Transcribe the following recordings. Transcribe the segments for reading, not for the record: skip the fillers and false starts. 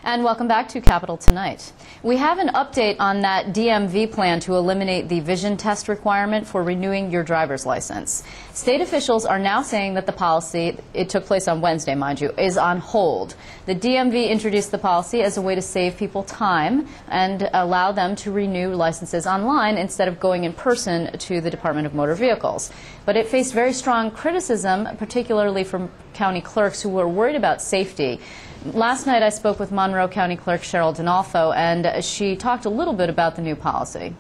And welcome back to Capital Tonight. We have an update on that DMV plan to eliminate the vision test requirement for renewing your driver's license. State officials are now saying that the policy, it took place on Wednesday, mind you, is on hold. The DMV introduced the policy as a way to save people time and allow them to renew licenses online instead of going in person to the Department of Motor Vehicles. But it faced very strong criticism, particularly from county clerks who were worried about safety. Last night I spoke with Monroe County Clerk Cheryl Donalfo, and she talked a little bit about the new policy.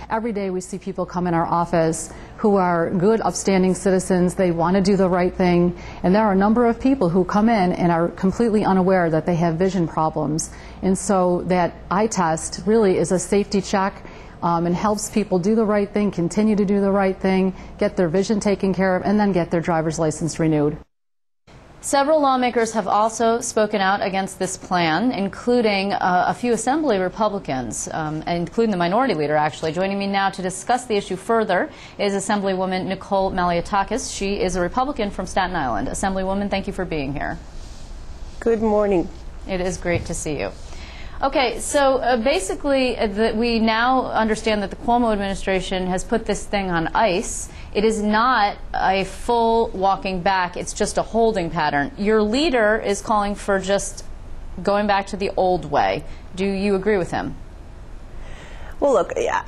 Every day we see people come in our office who are good, upstanding citizens. They want to do the right thing. And there are a number of people who come in and are completely unaware that they have vision problems. And so that eye test really is a safety check and helps people do the right thing, continue to do the right thing, get their vision taken care of, and then get their driver's license renewed. Several lawmakers have also spoken out against this plan, including a few Assembly Republicans, including the Minority Leader, actually. Joining me now to discuss the issue further is Assemblywoman NICOLE MALLIOTAKIS. She is a Republican from Staten Island. Assemblywoman, thank you for being here. Good morning. It is great to see you. Okay, so basically we now understand that the Cuomo administration has put this thing on ice. It is not a full walking back, it's just a holding pattern. Your leader is calling for just going back to the old way. Do you agree with him? Well, look, yeah,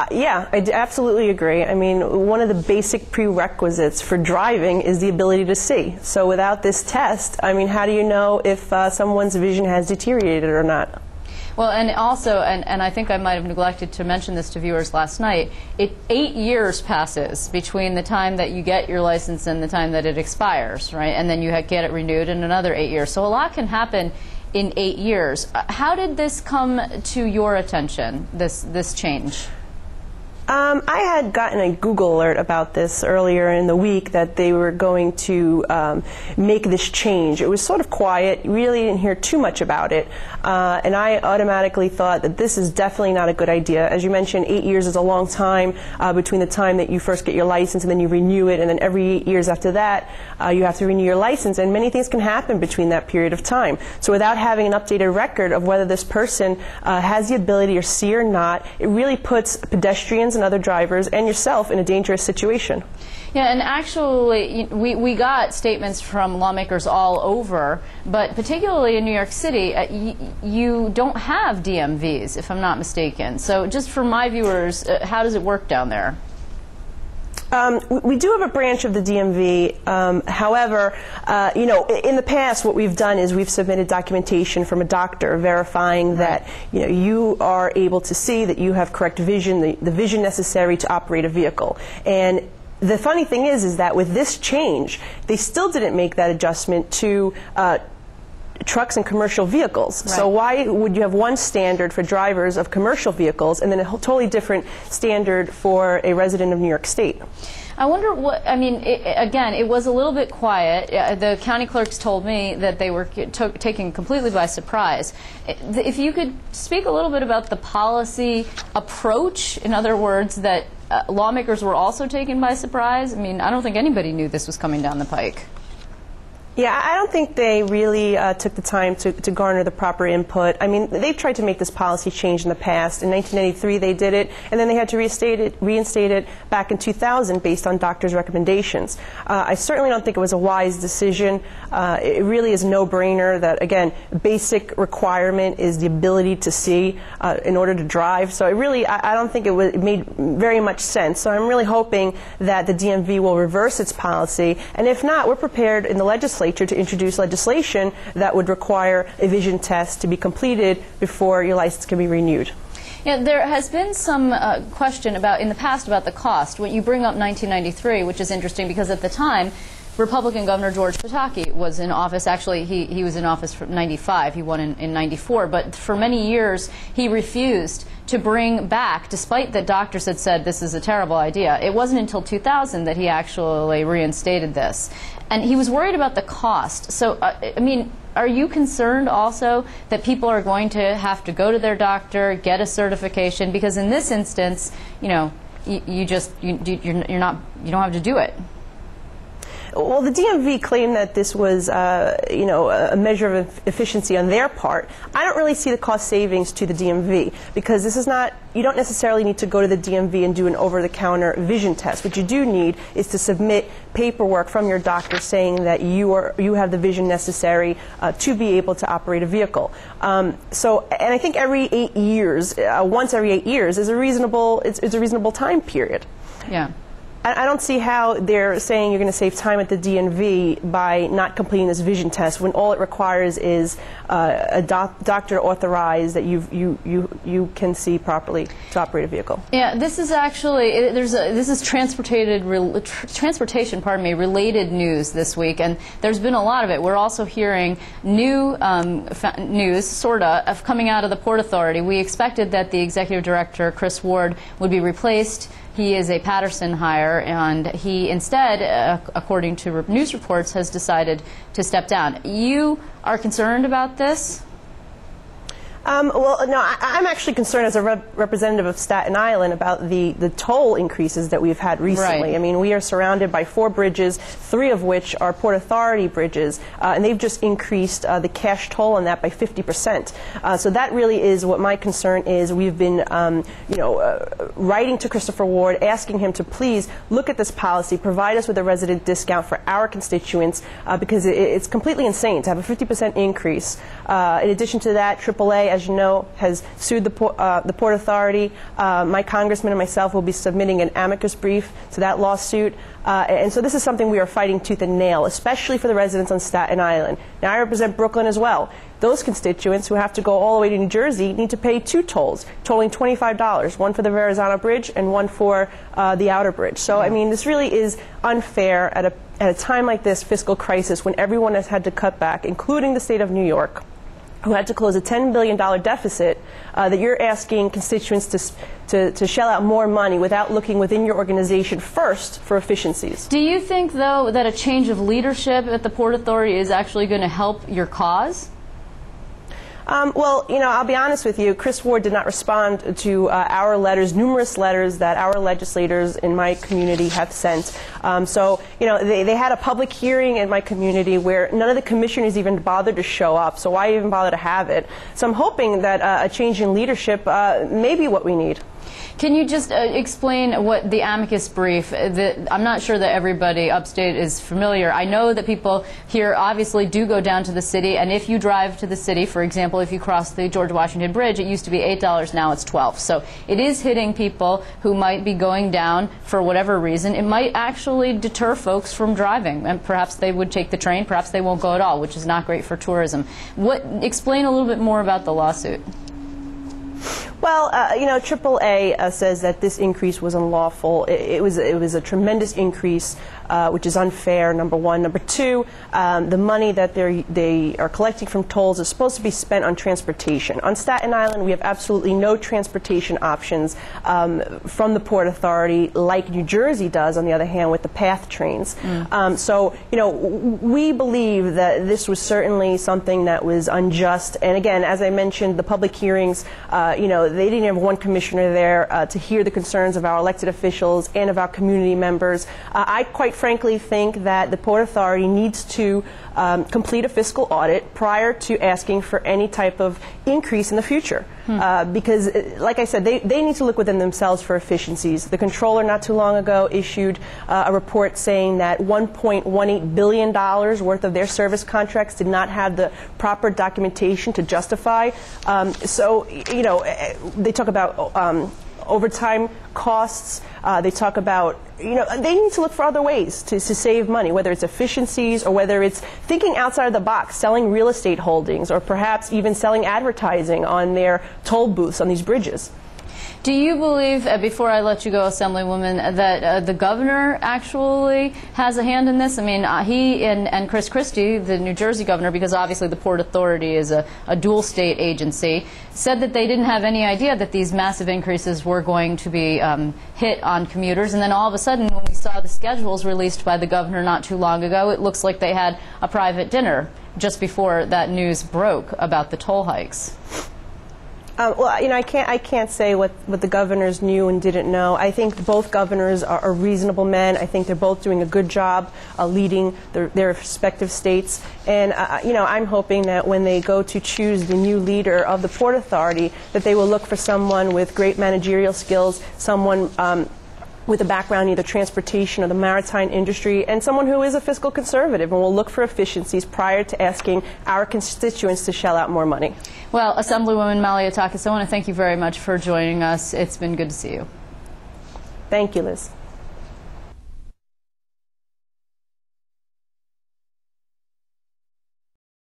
I absolutely agree. I mean, one of the basic prerequisites for driving is the ability to see. So without this test, I mean, how do you know if someone's vision has deteriorated or not? Well, and also, and I think I might have neglected to mention this to viewers last night, 8 years passes between the time that you get your license and the time that it expires, right? And then you get it renewed in another 8 years. So a lot can happen in 8 years. How did this come to your attention, this change? I had gotten a Google alert about this earlier in the week that they were going to make this change. It was sort of quiet, really didn't hear too much about it, and I automatically thought that this is definitely not a good idea. As you mentioned, 8 years is a long time between the time that you first get your license and then you renew it, and then every 8 years after that you have to renew your license, and many things can happen between that period of time. So without having an updated record of whether this person has the ability to see or not, it really puts pedestrians and other drivers and yourself in a dangerous situation. Yeah, and actually we got statements from lawmakers all over, but particularly in New York City, you don't have DMVs, if I'm not mistaken. So just for my viewers, how does it work down there? We do have a branch of the DMV. However, you know, in the past, what we've done is we've submitted documentation from a doctor verifying that you are able to see, that you have correct vision, the vision necessary to operate a vehicle. And the funny thing is that with this change, they still didn't make that adjustment to trucks and commercial vehicles. Right. So why would you have one standard for drivers of commercial vehicles and then a totally different standard for a resident of New York State? I wonder what, I mean, again, it was a little bit quiet. The county clerks told me that they were taken completely by surprise. If you could speak a little bit about the policy approach, in other words, that lawmakers were also taken by surprise. I mean, I don't think anybody knew this was coming down the pike. Yeah, I don't think they really took the time to garner the proper input. I mean, they've tried to make this policy change in the past. In 1993 they did it, and then they had to reinstate it back in 2000 based on doctors' recommendations. I certainly don't think it was a wise decision. It really is a no-brainer that, again, basic requirement is the ability to see in order to drive. So I don't think it made very much sense. So I'm really hoping that the DMV will reverse its policy, and if not, we're prepared in the legislature to introduce legislation that would require a vision test to be completed before your license can be renewed. Yeah, there has been some question in the past about the cost. When you bring up 1993, which is interesting because at the time, Republican Governor George Pataki was in office. Actually, he was in office for 95. He won in 94. But for many years, he refused to bring back, despite that doctors had said this is a terrible idea. It wasn't until 2000 that he actually reinstated this. And he was worried about the cost. So, I mean, are you concerned also that people are going to have to go to their doctor, get a certification? Because in this instance, you know, you don't have to do it. Well, the DMV claimed that this was, a measure of efficiency on their part. I don't really see the cost savings to the DMV because this is not. You don't necessarily need to go to the DMV and do an over-the-counter vision test. What you do need is to submit paperwork from your doctor saying that you have the vision necessary to be able to operate a vehicle. And I think every 8 years, once every 8 years, is a reasonable. It's a reasonable time period. Yeah. I don't see how they're saying you're going to save time at the DMV by not completing this vision test when all it requires is a doctor authorized that you can see properly to operate a vehicle. Yeah, this is actually this is transportation related news this week, and there's been a lot of it. We're also hearing new news, sorta, of coming out of the Port Authority. We expected that the executive director, Chris Ward, would be replaced. He is a Patterson hire, and he instead, according to news reports, has decided to step down. You are concerned about this? Well, no, I'm actually concerned as a representative of Staten Island about the toll increases that we've had recently. Right. I mean, we are surrounded by 4 bridges, 3 of which are Port Authority bridges, and they've just increased the cash toll on that by 50%. So that really is what my concern is. We've been, writing to Christopher Ward, asking him to please look at this policy, provide us with a resident discount for our constituents, because it's completely insane to have a 50% increase. In addition to that, AAA, as you know, has sued the Port Authority. My congressman and myself will be submitting an amicus brief to that lawsuit. And so this is something we are fighting tooth and nail, especially for the residents on Staten Island. Now, I represent Brooklyn as well. Those constituents who have to go all the way to New Jersey need to pay 2 tolls, tolling $25, one for the Verrazano Bridge and one for the Outer Bridge. So, I mean, this really is unfair at a time like this, fiscal crisis, when everyone has had to cut back, including the state of New York, who had to close a $10 billion deficit, that you're asking constituents to shell out more money without looking within your organization first for efficiencies. Do you think, though, that a change of leadership at the Port Authority is actually going to help your cause? Well, I'll be honest with you. Chris Ward did not respond to our letters, numerous letters that our legislators in my community have sent. They had a public hearing in my community where none of the commissioners even bothered to show up. So why even bother to have it? So I'm hoping that a change in leadership may be what we need. Can you just explain what the amicus brief, I'm not sure that everybody upstate is familiar. I know that people here obviously do go down to the city, and if you drive to the city, for example, if you cross the George Washington Bridge, it used to be $8, now it's $12. So it is hitting people who might be going down for whatever reason. It might actually deter folks from driving, and perhaps they would take the train, perhaps they won't go at all, which is not great for tourism. Explain a little bit more about the lawsuit. Well, AAA says that this increase was unlawful. It was a tremendous increase, which is unfair, number one. Number two, the money that they are collecting from tolls is supposed to be spent on transportation. On Staten Island, we have absolutely no transportation options from the Port Authority like New Jersey does, on the other hand, with the PATH trains. We believe that this was certainly something that was unjust. And again, as I mentioned, the public hearings, they didn't have one commissioner there to hear the concerns of our elected officials and of our community members. I quite frankly think that the Port Authority needs to complete a fiscal audit prior to asking for any type of increase in the future. Because, like I said, they need to look within themselves for efficiencies. The controller not too long ago issued a report saying that $1.18 billion worth of their service contracts did not have the proper documentation to justify. They talk about overtime costs. They talk about, they need to look for other ways to save money, whether it's efficiencies or whether it's thinking outside of the box, selling real estate holdings, or perhaps even selling advertising on their toll booths on these bridges. Do you believe, before I let you go, Assemblywoman, that the governor actually has a hand in this? I mean, he and Chris Christie, the New Jersey governor, because obviously the Port Authority is a dual state agency, said that they didn't have any idea that these massive increases were going to be hit on commuters. And then all of a sudden, when we saw the schedules released by the governor not too long ago, it looks like they had a private dinner just before that news broke about the toll hikes. Well, you know, I can't say what the governors knew and didn't know. I think both governors are reasonable men. I think they're both doing a good job leading their respective states. And, you know, I'm hoping that when they go to choose the new leader of the Port Authority, that they will look for someone with great managerial skills, someone with a background in either transportation or the maritime industry, and someone who is a fiscal conservative and will look for efficiencies prior to asking our constituents to shell out more money. Well, Assemblywoman Malliotakis, I want to thank you very much for joining us. It's been good to see you. Thank you, Liz.